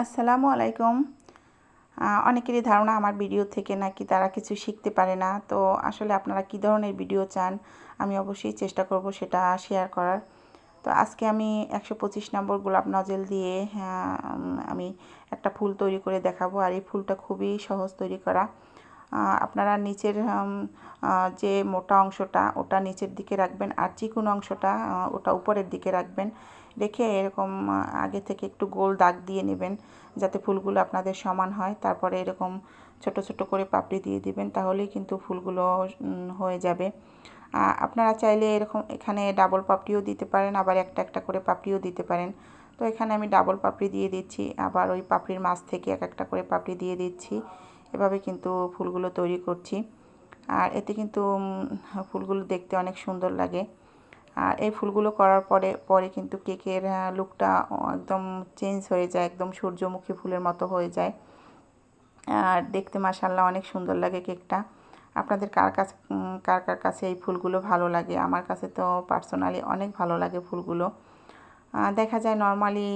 আসসালামু আলাইকুম। অনেকেরই ধারণা আমার ভিডিও থেকে নাকি তারা কিছু শিখতে পারে না। তো আসলে আপনারা কী ধরনের ভিডিও চান আমি অবশ্যই চেষ্টা করব সেটা শেয়ার করার। তো আজকে আমি 125 নম্বর গোলাপ নজেল দিয়ে আমি একটা ফুল তৈরি করে দেখাবো। আর এই ফুলটা খুবই সহজ তৈরি করা। আপনারা নিচের যে মোটা অংশটা ওটা নিচের দিকে রাখবেন, আর চিকন অংশটা ওটা উপরের দিকে রাখবেন। রেখে এরকম আগে থেকে একটু গোল দাগ দিয়ে নেবেন যাতে ফুলগুলো আপনাদের সমান হয়। তারপরে এরকম ছোট ছোট করে পাপড়ি দিয়ে দিবেন, তাহলেই কিন্তু ফুলগুলো হয়ে যাবে। আপনারা চাইলে এরকম এখানে ডাবল পাপড়িও দিতে পারেন, আবার একটা একটা করে পাপড়িও দিতে পারেন। তো এখানে আমি ডাবল পাপড়ি দিয়ে দিচ্ছি, আবার ওই পাপড়ির মাছ থেকে এক একটা করে পাপড়ি দিয়ে দিচ্ছি। এভাবে কিন্তু ফুলগুলো তৈরি করছি। আর এতে কিন্তু ফুলগুলো দেখতে অনেক সুন্দর লাগে। আর এই ফুলগুলো করার পরে কিন্তু কেকের লুকটা একদম চেঞ্জ হয়ে যায়, একদম সূর্যমুখী ফুলের মতো হয়ে যায়। আর দেখতে মাশাআল্লাহ অনেক সুন্দর লাগে কেকটা। আপনাদের কার কার কাছে এই ফুলগুলো ভালো লাগে? আমার কাছে তো পার্সোনালি অনেক ভালো লাগে ফুলগুলো। দেখা যায় নর্মালি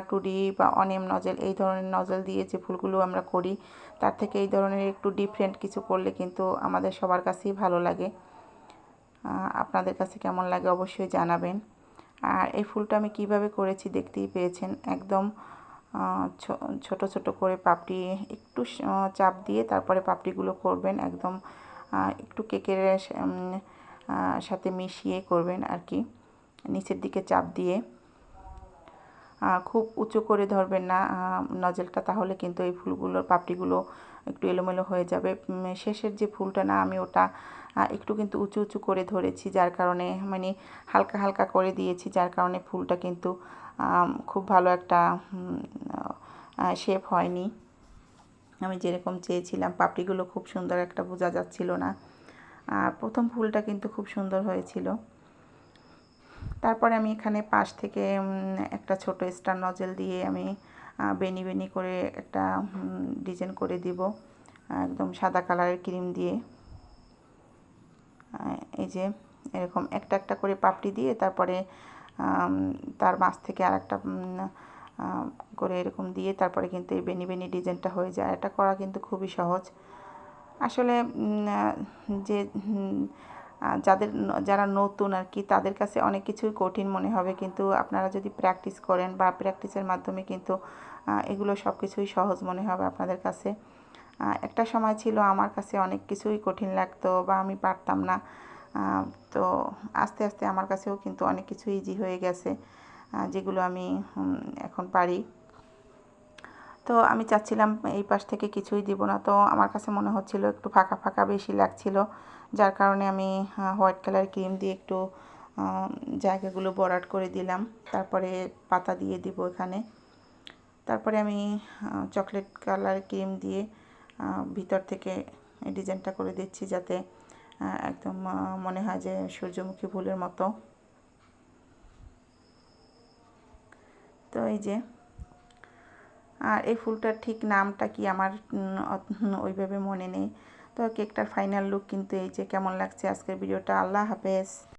2D বা অনিয়ম নজেল এই ধরনের নজেল দিয়ে যে ফুলগুলো আমরা করি তার থেকে এই ধরনের একটু ডিফারেন্ট কিছু করলে কিন্তু আমাদের সবার কাছেই ভালো লাগে। আপনাদের কাছে কেমন লাগে অবশ্যই জানাবেন। আর এই ফুলটা আমি কিভাবে করেছি দেখতেই পেয়েছেন। একদম ছোট ছোট করে পাপড়ি একটু চাপ দিয়ে তারপরে পাপড়িগুলো করবেন, একদম একটু কেকের সাথে মিশিয়ে করবেন আর কি, নিচের দিকে চাপ দিয়ে। খুব উঁচু করে ধরবেন না নজেলটা, তাহলে কিন্তু এই ফুলগুলোর পাপড়িগুলো একটু এলোমেলো হয়ে যাবে। শেষের যে ফুলটা না, আমি ওটা একটু কিন্তু উঁচু উঁচু করে ধরেছি, যার কারণে মানে হালকা হালকা করে দিয়েছি, যার কারণে ফুলটা কিন্তু খুব ভালো একটা শেপ হয়নি। আমি যেরকম চেয়েছিলাম পাপড়িগুলো খুব সুন্দর একটা বোঝা যাচ্ছিল না। প্রথম ফুলটা কিন্তু খুব সুন্দর হয়েছিল। তারপরে আমি এখানে পাশ থেকে একটা ছোট স্টার নজেল দিয়ে আমি বেনি বেনি করে একটা ডিজাইন করে দিব, একদম সাদা কালারের ক্রিম দিয়ে। এই যে এরকম একটা একটা করে পাপড়ি দিয়ে তারপরে তার মাছ থেকে আর একটা করে এরকম দিয়ে তারপরে কিন্তু এই বেনি বেনি ডিজাইনটা হয়ে যায়। এটা করা কিন্তু খুবই সহজ আসলে। যে যারা নতুন আর কি, তাদের কাছে অনেক কিছুই কঠিন মনে হবে, কিন্তু আপনারা যদি প্র্যাকটিস করেন বা প্র্যাকটিসের মাধ্যমে কিন্তু এগুলো সব কিছুই সহজ মনে হবে আপনাদের কাছে। একটা সময় ছিল আমার কাছে অনেক কিছুই কঠিন লাগতো বা আমি পারতাম না। তো আস্তে আস্তে আমার কাছেও কিন্তু অনেক কিছু ইজি হয়ে গেছে, যেগুলো আমি এখন পারি। তো আমি চাচ্ছিলাম এই পাশ থেকে কিছুই দিব না, তো আমার কাছে মনে হচ্ছিল একটু ফাঁকা ফাঁকা বেশি লাগছিল, যার কারণে আমি হোয়াইট কালার ক্রিম দিয়ে একটু জায়গাগুলো বরাট করে দিলাম। তারপরে পাতা দিয়ে দিব এখানে। তারপরে আমি চকলেট কালার ক্রিম দিয়ে ভিতর থেকে ডিজাইনটা করে দিচ্ছি, যাতে একদম মনে হয় যে সূর্যমুখী ফুলের মতো। তো এই যে, আর এই ফুলটার ঠিক নামটা কি আমার ওইভাবে মনে নেই। তো কেকটার ফাইনাল লুক কিন্তু এই যে। কেমন লাগছে আজকের ভিডিওটা? আল্লাহ হাফেজ।